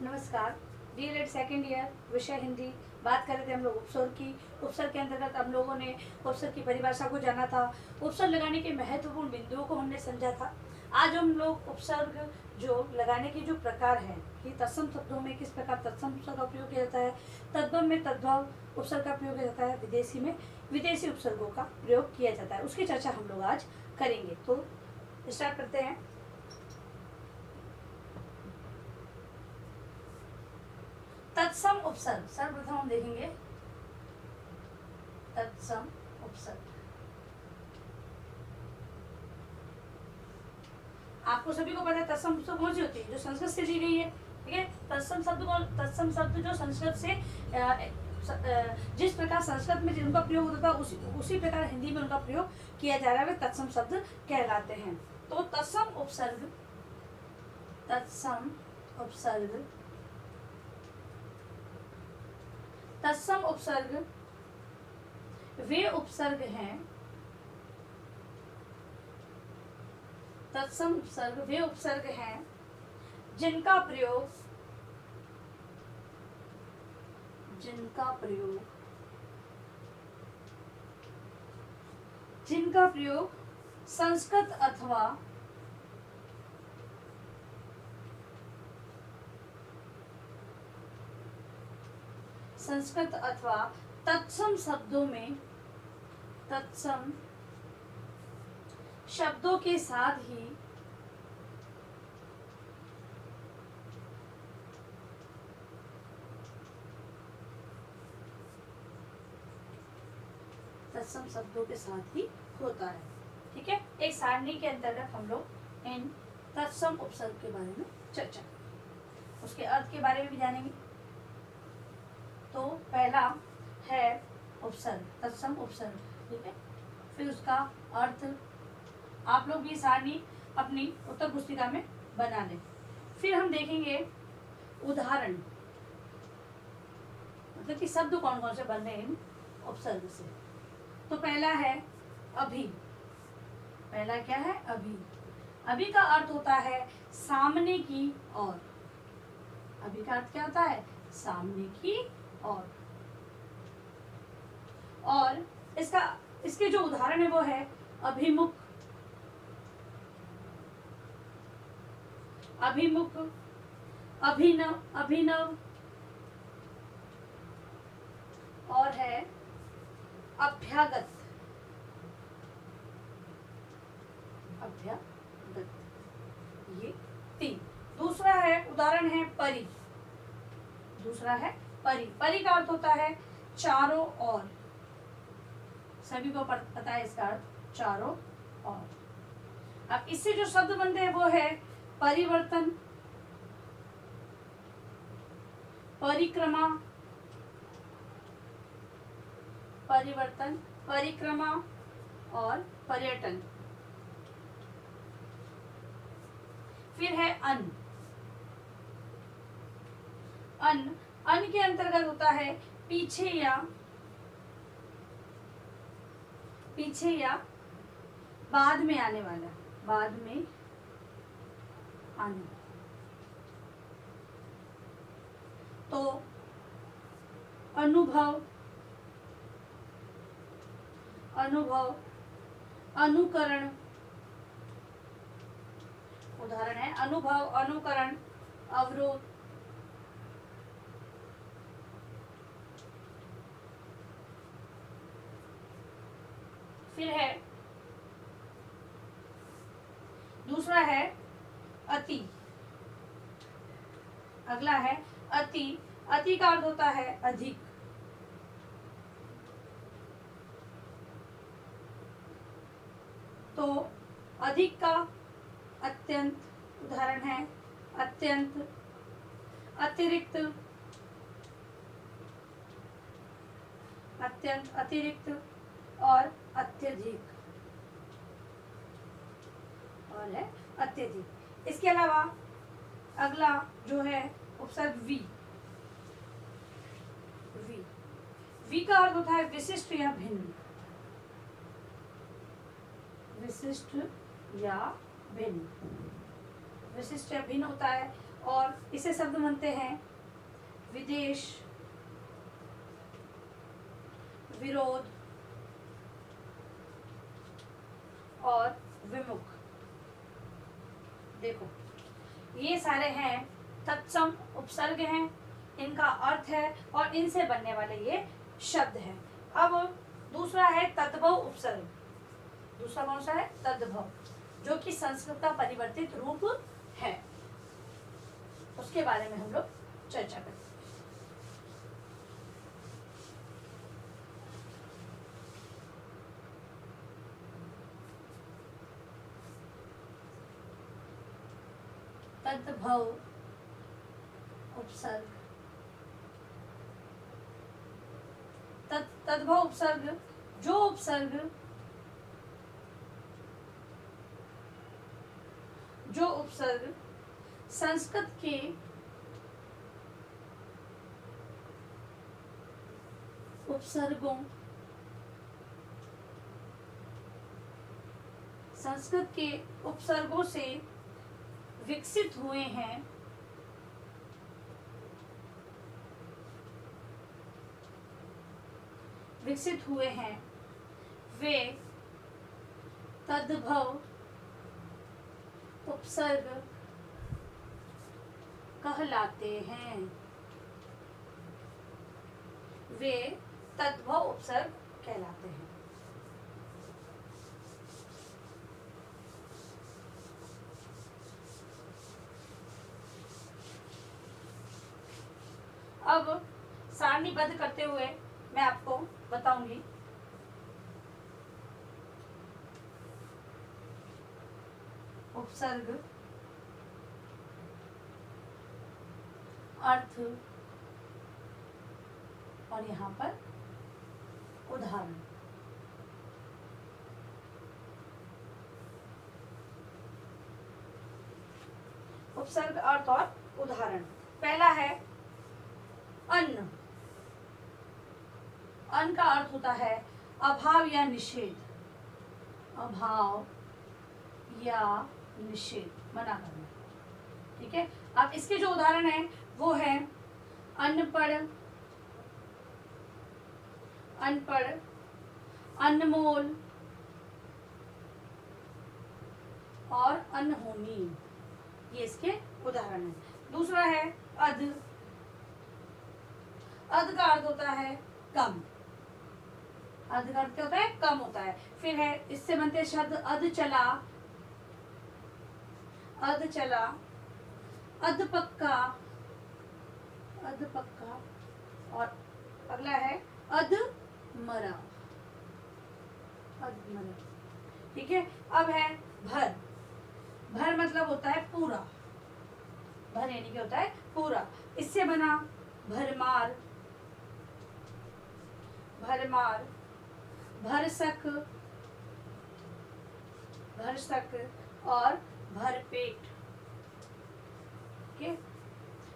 नमस्कार। DElEd second year, विषय हिंदी। बात कर रहे थे हम लोग उपसर्ग की। उपसर्ग के अंतर्गत हम लोगों ने उपसर्ग की परिभाषा को जाना था। उपसर्ग लगाने के महत्वपूर्ण बिंदुओं को हमने समझा था। आज हम लोग उपसर्ग जो लगाने के जो प्रकार है कि तत्सम शब्दों में किस प्रकार तत्सम उपसर्ग का प्रयोग किया जाता है, तद्भव में तद्भव उपसर्ग का प्रयोग किया जाता है, विदेशी में विदेशी उपसर्गों का प्रयोग किया जाता है, उसकी चर्चा हम लोग आज करेंगे। तो स्टार्ट करते हैं। तत्सम उपसर्ग सर्वप्रथम हम देखेंगे। तत्सम उपसर्ग आपको सभी को पता है तत्सम उपसर्ग कौन सी होती है, जो संस्कृत से ली गई है। ठीक है, तत्सम शब्द जो संस्कृत से जिस प्रकार संस्कृत में जिनका प्रयोग होता था उसी प्रकार हिंदी में उनका प्रयोग किया जा रहा है, वे तत्सम शब्द कहलाते हैं। तो तत्सम उपसर्ग तत्सम उपसर्ग वे उपसर्ग हैं। तत्सम उपसर्ग वे उपसर्ग हैं जिनका प्रयोग संस्कृत अथवा तत्सम शब्दों के साथ ही होता है। ठीक है, एक सारणी के अंतर्गत हम लोग इन तत्सम उपसर्ग के बारे में चर्चा करेंगे, उसके अर्थ के बारे में भी जानेंगे। तो पहला है उपसर्ग, तत्सम उपसर्ग। ठीक है, फिर उसका अर्थ आप लोग भी सारणी अपनी उत्तर पुस्तिका में बना लें। फिर हम देखेंगे उदाहरण, मतलब कि शब्द कौन कौन से बन रहे हैं इन उपसर्ग से। तो पहला है अभी। पहला क्या है? अभी। अभी का अर्थ होता है सामने की ओर। अभी का अर्थ क्या होता है? सामने की ओर। और इसके जो उदाहरण है वो है अभिमुख, अभिनव और है अभ्यागत। ये तीन। दूसरा है उदाहरण है परि। परि का अर्थ होता है चारों ओर। सभी को पता है इसका अर्थ, चारों ओर। अब इससे जो शब्द बनते हैं वो है परिवर्तन, परिक्रमा और पर्यटन। फिर है अन के अंतर्गत होता है पीछे या बाद में आने वाला, बाद में आना। तो अनुभव, अनुकरण। उदाहरण है अनुभव, अनुकरण, अवरोध। फिर है दूसरा है अति। अगला है अति का अर्थ होता है अधिक। तो अधिक का अत्यंत। उदाहरण है अत्यंत, अतिरिक्त, अतिरिक्त और अत्यधिक। और है अत्यधिक। इसके अलावा अगला जो है उपसर्ग वी का अर्थ होता है विशिष्ट या भिन्न। विशिष्ट या भिन्न होता है। और इसे शब्द बनते हैं विदेश, विरोध और विमुख। देखो ये सारे हैं तत्सम उपसर्ग हैं, इनका अर्थ है और इनसे बनने वाले ये शब्द हैं। अब दूसरा है तद्भव उपसर्ग। दूसरा कौन सा है? तद्भव, जो कि संस्कृत का परिवर्तित रूप है। उसके बारे में हम लोग चर्चा करेंगे। तद्भव उपसर्ग। तद्भव उपसर्ग, जो उपसर्ग संस्कृत के उपसर्गों से विकसित हुए हैं, वे तद्भव उपसर्ग कहलाते हैं। वे तद्भव उपसर्ग कहलाते हैं। अब सारणीबद्ध करते हुए मैं आपको बताऊंगी। उपसर्ग, अर्थ और यहाँ पर उदाहरण। उपसर्ग, अर्थ और उदाहरण। पहला है अन्न। अन्न का अर्थ होता है अभाव या निषेध। अभाव या निषेध, मना करना। ठीक है। अब इसके जो उदाहरण है वो है अनपढ़, अनमोल और अनहोनी, ये इसके उदाहरण है। दूसरा है अध। अध का अर्थ होता है कम। अध का अर्थ क्या होता है? कम होता है। फिर है, इससे बनते शब्द अध चला, अधपक्का, और अगला है अधमरा। ठीक है। अब है भर। भर मतलब होता है पूरा। भर यानी क्या होता है? पूरा। इससे बना भरमार, भरसक और भरपेट। ठीक।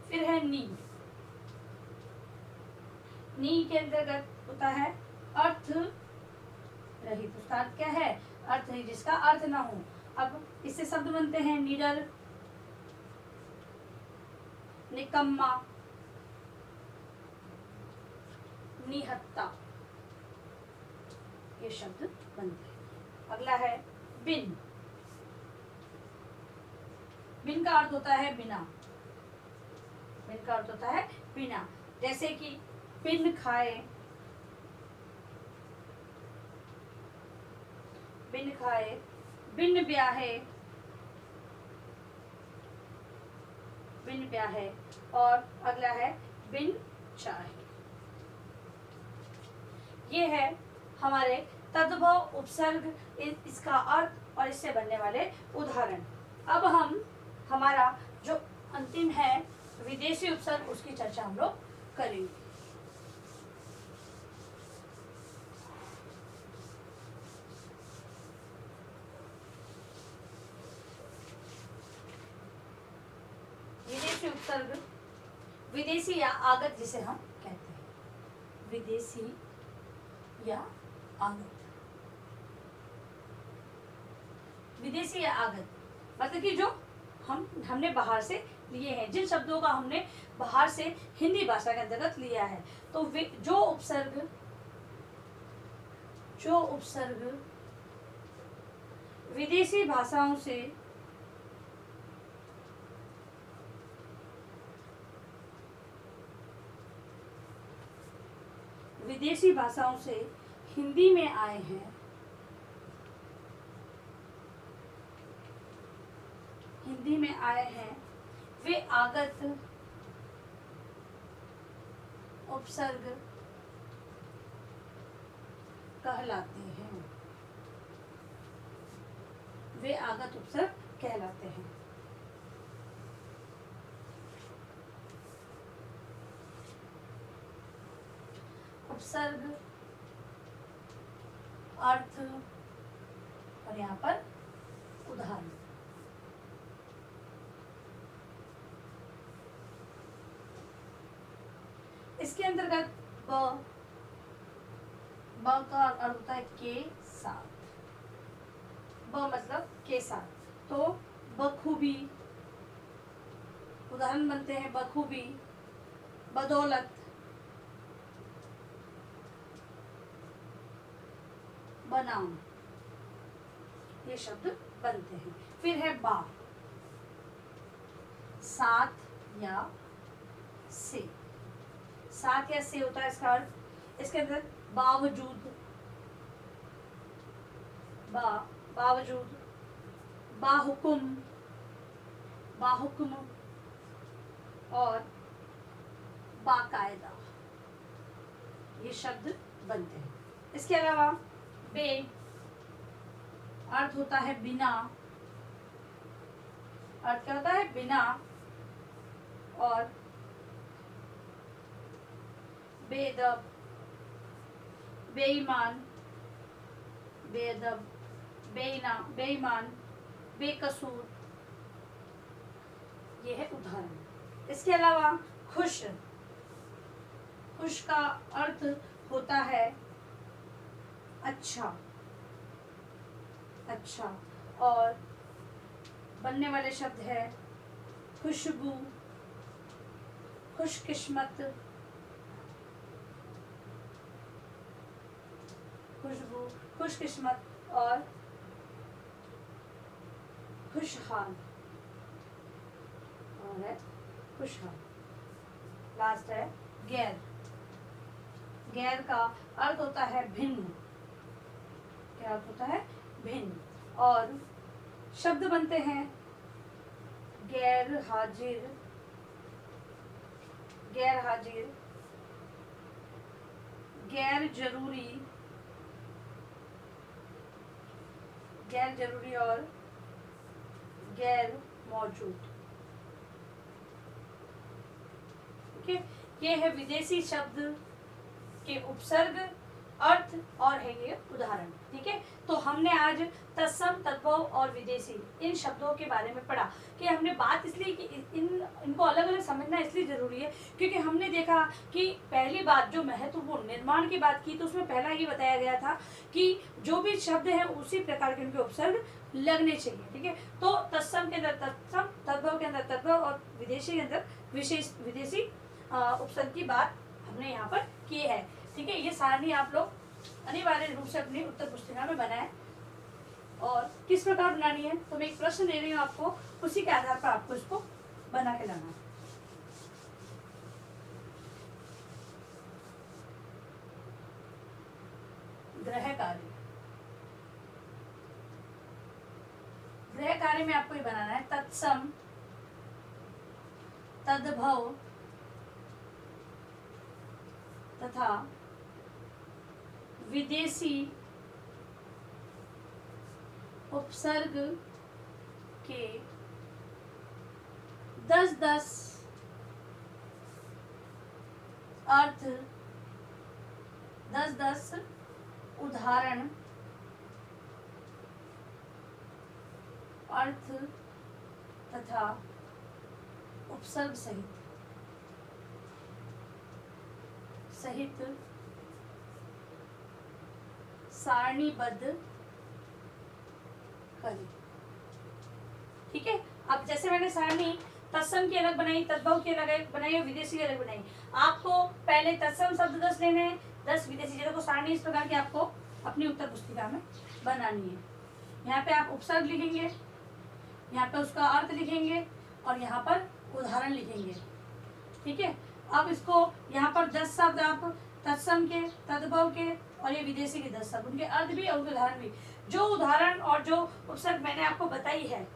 फिर है नी। नी के अंतर्गत होता है अर्थ रहित। उसका अर्थ क्या है? अर्थ रहित, जिसका अर्थ ना हो। अब इससे शब्द बनते हैं निडर, निकम्मा, निहत्ता, ये शब्द बनते हैं। अगला है बिन। बिन का अर्थ होता है बिना। बिन का अर्थ होता है बिना। जैसे कि बिन खाए, बिन ब्याहे, और अगला है बिन चाहे। ये है हमारे तद्भव उपसर्ग, इसका अर्थ और इससे बनने वाले उदाहरण। अब हमारा जो अंतिम है विदेशी उपसर्ग, उसकी चर्चा हम लोग करेंगे। विदेशी उपसर्ग, विदेशी या आगत जिसे हम कहते हैं, विदेशी या आगत। विदेशी या आगत मतलब कि जो हमने बाहर से लिए हैं, जिन शब्दों का हमने बाहर से हिंदी भाषा के अंतर्गत लिया है। तो जो उपसर्ग विदेशी भाषाओं से हिंदी में आए हैं, वे आगत उपसर्ग कहलाते हैं। उपसर्ग, अर्थ और यहाँ पर उदाहरण। इसके अंतर्गत ब का अर्थ होता है के साथ, ब मतलब के साथ। तो बखूबी, उदाहरण बनते हैं बखूबी, बदौलत, बनाम, ये शब्द बनते हैं। फिर है बा, साथ या से। साथ या से होता है इसका अर्थ। इसके अंदर बावजूद, बावजूद, बाहुकुम और बाकायदा, ये शब्द बनते हैं। इसके अलावा बे, अर्थ होता है बिना। अर्थ क्या होता है? बिना। और बेअदब, बेईमान, बेअदब, बेईमान, बेकसूर, ये है उदाहरण। इसके अलावा खुश, खुश का अर्थ होता है अच्छा, अच्छा। और बनने वाले शब्द है खुशबू, खुशकिस्मत, खुशबू, खुशकिस्मत और खुशहाल, और है खुशहाल। लास्ट है गैर। गैर का अर्थ होता है भिन्न। क्या अर्थ होता है? भिन्न। और शब्द बनते हैं गैर हाजिर, गैर हाजिर, गैर जरूरी, गैर जरूरी और गैर मौजूद। ठीक है, ये है विदेशी शब्द के उपसर्ग, अर्थ और है ये उदाहरण। ठीक है, तो हमने आज तत्सम, तद्भव और विदेशी इन शब्दों के बारे में पढ़ा। कि हमने बात इसलिए कि इनको अलग अलग समझना इसलिए जरूरी है क्योंकि हमने देखा कि पहली बात जो महत्वपूर्ण निर्माण की बात की तो उसमें पहला ये बताया गया था कि जो भी शब्द है उसी प्रकार के उनके उपसर्ग लगने चाहिए। ठीक है, तो तत्सम के अंदर तत्सम, तद्भव के अंदर तद्भव और विदेशी के अंदर विदेशी उपसर्ग की बात हमने यहाँ पर की है। ठीक है, ये सारणी आप लोग अनिवार्य रूप से अपनी उत्तर पुस्तिका में बनाएं। और किस प्रकार बनानी है तो मैं एक प्रश्न दे रही हूँ आपको, उसी के आधार पर आपको इसको बना के लाना है। ग्रह कार्य, ग्रह कार्य में आपको ये बनाना है तत्सम, तद्भव तथा विदेशी उपसर्ग के 10-10 अर्थ, 10-10 उदाहरण, अर्थ तथा उपसर्ग सहित सारणीबद्ध करें। ठीक है, अब जैसे मैंने सारणी तत्सम की अलग बनाई, तद्भव की अलग बनाई और विदेशी की अलग बनाई। आपको पहले तत्सम शब्द 10 लेने हैं, 10 विदेशी। जैसे को सारणी इस प्रकार की आपको अपनी उत्तर पुस्तिका में बनानी है। यहाँ पे आप उपसर्ग लिखेंगे, यहाँ पे उसका अर्थ लिखेंगे और यहाँ पर उदाहरण लिखेंगे। ठीक है, अब इसको यहाँ पर 10 शब्द आप तत्सम के, तद्भव के और ये विदेशी के 10 शब्द, उनके अर्थ भी और उनके उदाहरण भी। जो उदाहरण और जो उपसर्ग मैंने आपको बताई है,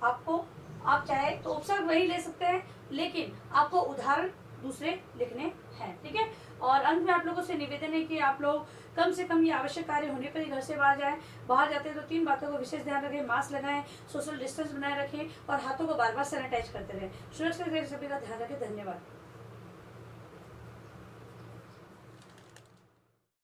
आपको आप चाहे तो उपसर्ग वही ले सकते हैं, लेकिन आपको उदाहरण दूसरे लिखने हैं। ठीक है, और अंत में आप लोगों से निवेदन है कि आप लोग कम से कम ये आवश्यक कार्य होने पर ही घर से बाहर जाएं। बाहर जाते हैं तो 3 बातों का विशेष ध्यान रखें, मास्क लगाएं, सोशल डिस्टेंस बनाए रखें और हाथों को बार बार सैनिटाइज करते रहें। सुरक्षित रखें, सभी का ध्यान रखें। धन्यवाद।